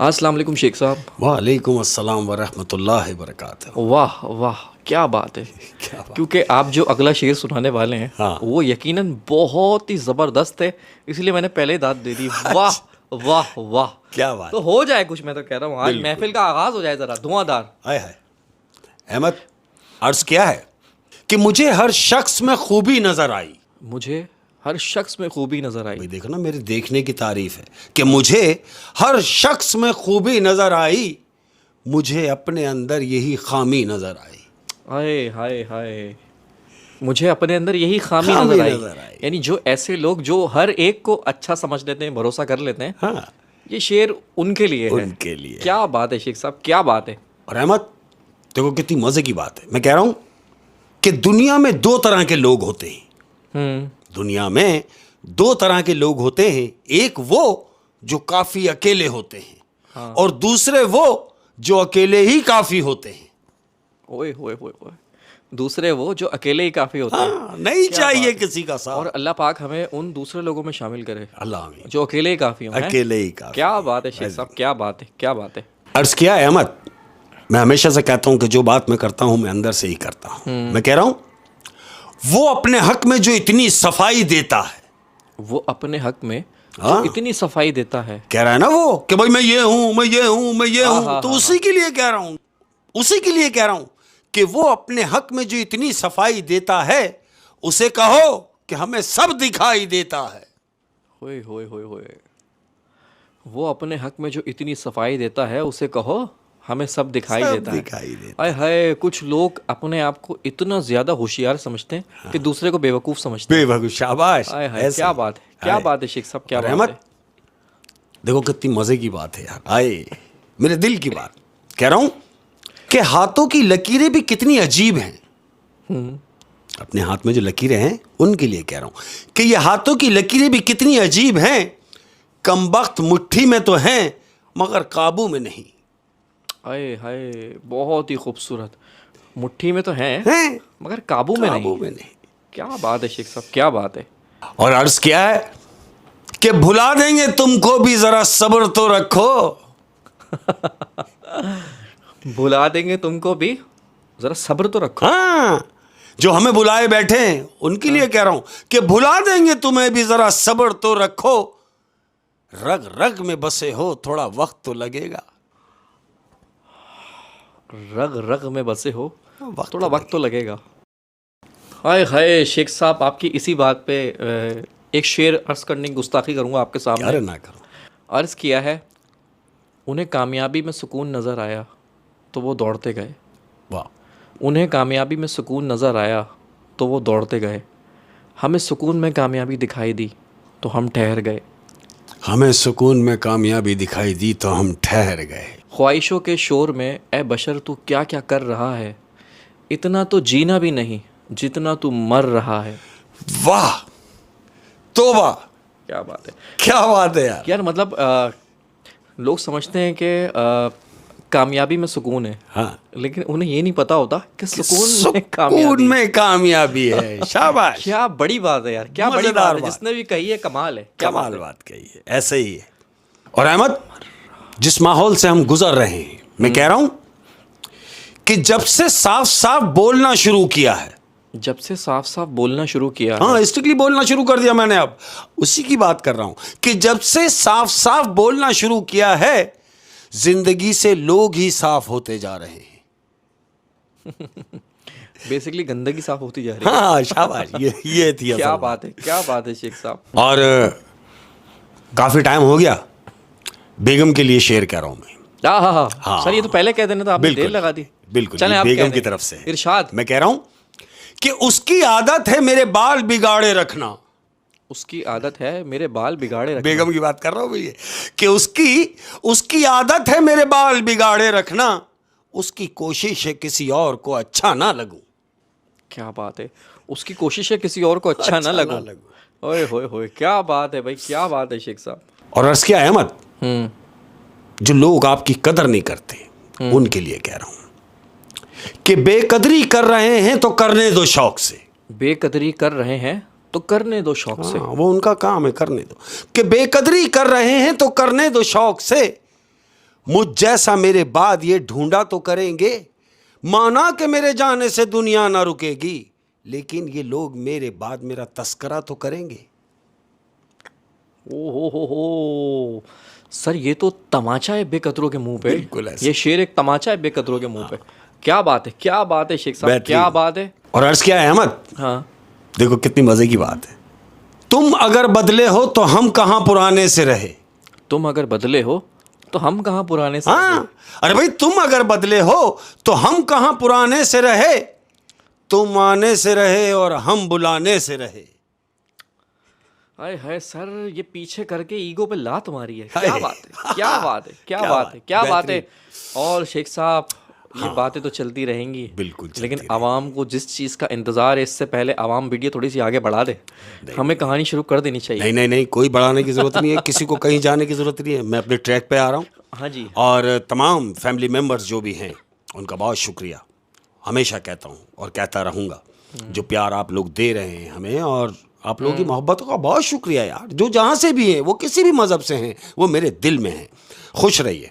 अस्सलाम वालेकुम शेख साहब। वालेकुम अस्सलाम वरहमतुल्लाहि वबरकातुहू। वाह वाह क्या बात है। क्या बात। क्योंकि आप जो अगला शेर सुनाने वाले हैं हाँ। वो यकीनन बहुत ही ज़बरदस्त है, इसलिए मैंने पहले दाद दे दी। वाह वाह वाह क्या बात। तो हो जाए कुछ, मैं तो कह रहा हूँ आज बिल्कुल। महफिल का आगाज़ हो जाए ज़रा धुआंधार। आय हाय अहमद, अर्ज क्या है कि मुझे हर शख्स में खूबी नजर आई। मुझे हर शख्स में खूबी नज़र आई। भाई देखो ना, मेरे देखने की तारीफ है कि मुझे हर शख्स में खूबी नजर आई, मुझे अपने अंदर यही खामी नजर आई। हाय हाय हाय, मुझे अपने अंदर यही खामी खामी नज़र नज़र आई। आई। यानी जो ऐसे लोग जो हर एक को अच्छा समझ लेते हैं, भरोसा कर लेते हैं, हाँ, ये शेर उनके लिए है। उनके लिए। क्या बात है शेख साहब, क्या बात है। और अहमद देखो कितनी मजे की बात है, मैं कह रहा हूं कि दुनिया में दो तरह के लोग होते हैं। दुनिया में दो तरह के लोग होते हैं, एक वो जो काफी अकेले होते हैं, हाँ। और दूसरे वो जो अकेले ही काफी होते हैं। ओए होए होए होए, दूसरे वो जो अकेले ही काफी होते हैं। हाँ, नहीं क्या चाहिए बात है। किसी का साथ। और अल्लाह पाक हमें उन दूसरे लोगों में शामिल करे अल्लाह आमीन। जो अकेले ही काफी हों। हैं? अकेले ही काफी। क्या बात है शेख साहब, क्या बात है, क्या बात है। अर्ज किया है अहमद, मैं हमेशा से कहता हूं कि जो बात मैं करता हूं मैं अंदर से ही करता हूं। मैं कह रहा हूं वो अपने हक में जो इतनी सफाई देता है, वो अपने हक में हाँ। जो इतनी सफाई देता है। कह रहा है ना वो कि भाई मैं ये हूं, मैं ये हूं, मैं ये हाँ, हूं, हाँ, तो हाँ, उसी के लिए कह रहा हूं, उसी के लिए कह रहा हूं कि वो अपने हक में जो इतनी सफाई देता है, उसे कहो कि हमें सब दिखाई देता है। होए होए होए होए, वो अपने हक में जो इतनी सफाई देता है उसे कहो हमें सब दिखाई सब देता है। दिखाई देता हाय हाय, कुछ लोग अपने आप को इतना ज्यादा होशियार समझते हैं कि दूसरे को बेवकूफ समझते हैं। बेवकूफ, शाबाश। हाय हाय, ऐसे क्या ही। बात है, क्या हाय। बात है शेख साहब, क्या और बात अहमद, है। देखो कितनी मजे की बात है यार, आए मेरे दिल की बात। कह रहा हूं कि हाथों की लकीरें भी कितनी अजीब हैं। अपने हाथ में जो लकीरें हैं उनके लिए कह रहा हूं कि ये हाथों की लकीरें भी कितनी अजीब हैं। कमबख्त मुट्ठी में तो हैं मगर काबू में नहीं। हाय हाय, बहुत ही खूबसूरत। मुट्ठी में तो हैं हैं मगर काबू में काबू नहीं। में नहीं। क्या बात है शेख साहब, क्या बात है। और अर्ज क्या है कि भुला देंगे तुमको भी, जरा सब्र तो रखो। भुला देंगे तुमको भी, जरा सब्र तो रखो। हाँ, जो हमें बुलाए बैठे हैं उनके लिए कह रहा हूं कि भुला देंगे तुम्हें भी, जरा सब्र तो रखो। रग रग में बसे हो, थोड़ा वक्त तो लगेगा। रग रग में बसे हो, वक्त थोड़ा तो वक्त तो लगेगा। हाय हाय शेख साहब, आपकी इसी बात पे एक शेर अर्ज करने की गुस्ताखी करूंगा आपके सामने। अरे ना करो। अर्ज किया है, उन्हें कामयाबी में सुकून नज़र आया तो वो दौड़ते गए। वाह। उन्हें कामयाबी में सुकून नज़र आया तो वो दौड़ते गए। हमें सुकून में कामयाबी दिखाई दी तो हम ठहर गए। हमें सुकून में कामयाबी दिखाई दी तो हम ठहर गए। ख्वाहिशों के शोर में ए बशर तू क्या क्या कर रहा है, इतना तो जीना भी नहीं जितना तू मर रहा है। वाह, तौबा, क्या बात है। क्या बात है यार। यार मतलब लोग समझते हैं कि कामयाबी में सुकून है, हाँ, लेकिन उन्हें ये नहीं पता होता कि सुकून में कामयाबी सुकून है। में कामयाबी है। शाबाश, क्या बड़ी बात है यार, क्या बड़ी मजेदार बात है। बात। जिसने भी कही है कमाल है, क्या कमाल बात है। बात कही है, ऐसे ही है। और अहमद, जिस माहौल से हम गुजर रहे हैं, मैं कह रहा हूं कि जब से साफ साफ बोलना शुरू किया है, जब से साफ साफ बोलना शुरू किया है। हाँ स्ट्रिक्टली बोलना शुरू कर दिया मैंने, अब उसी की बात कर रहा हूं कि जब से साफ साफ बोलना शुरू किया है, जिंदगी से लोग ही साफ होते जा रहे हैं। बेसिकली गंदगी साफ होती जा रही है। हाँ शाबाश, ये थी क्या असल बात है, क्या बात है शेख साहब। और काफी टाइम हो गया, बेगम के लिए शेर कह रहा हूं मैं। हाँ हाँ। सर, ये तो पहले कह देना था, आपने देर लगा दी। बिल्कुल, चलें, ये आप बेगम कह की दें। तरफ से इरशाद। मैं कह रहा हूं कि उसकी आदत है मेरे बाल बिगाड़े रखना। उसकी आदत है मेरे बाल बिगाड़े रखना। बेगम की बात कर रहा हूं भैया कि उसकी आदत है मेरे बाल बिगाड़े रखना, उसकी कोशिश है किसी और को अच्छा ना लगूं। क्या बात है, उसकी कोशिश है किसी और को अच्छा ना लगूं। ओए होए होए, क्या बात है भाई, क्या बात है शेख साहब। और अर्ज किया अहमद, जो लोग आपकी कदर नहीं करते उनके लिए कह रहा हूं कि बेकदरी कर रहे हैं तो करने दो शौक से। बेकदरी कर रहे हैं तो करने दो शौक से। हाँ, वो उनका काम है, करने दो। कि बेकदरी कर रहे हैं तो करने दो शौक से, مجھ جیسا میرے بعد یہ ڈھونڈا تو کریں گے, مانا کہ میرے جانے سے دنیا نہ رکے گی, لیکن یہ لوگ میرے بعد میرا تذکرہ تو کریں گے. او ہو سر, یہ تو تماچا ہے بے قدروں کے منہ پہ. بالکل ایسے. یہ شعر ایک تماچا ہے بے قدروں کے منہ پہ. کیا بات ہے, کیا بات ہے شیخ صاحب, کیا بات ہے. اور عرض کیا ہے احمد, ہاں دیکھو کتنی مزے کی بات ہے. تم اگر بدلے ہو تو ہم کہاں پرانے سے رہے. تم اگر بدلے ہو تو ہم کہاں پرانے سے. ہاں, ارے بھائی تم اگر بدلے ہو تو ہم کہاں پرانے سے رہے. تم آنے سے رہے اور ہم بلانے سے رہے. ہائے ہائے سر, یہ پیچھے کر کے ایگو پہ لات ماری ہے. کیا بات ہے, کیا بات ہے, کیا بات ہے, کیا بات ہے. اور شیخ صاحب یہ باتیں تو چلتی رہیں گی بالکل, لیکن عوام کو جس چیز کا انتظار ہے, اس سے پہلے عوام ویڈیو تھوڑی سی آگے بڑھا دے. ہمیں کہانی شروع کر دینی چاہیے. نہیں, کوئی بڑھانے کی ضرورت نہیں ہے, کسی کو کہیں جانے کی ضرورت نہیں ہے. میں اپنے ٹریک پہ آ رہا ہوں. ہاں جی. اور تمام فیملی ممبرز جو بھی ہیں ان کا بہت شکریہ. ہمیشہ کہتا ہوں اور کہتا رہوں گا, جو پیار آپ لوگ دے رہے ہیں ہمیں, اور آپ لوگوں کی محبتوں کا بہت شکریہ یار. جو جہاں سے بھی ہیں, وہ کسی بھی مذہب سے ہیں, وہ میرے دل میں ہیں. خوش رہیے.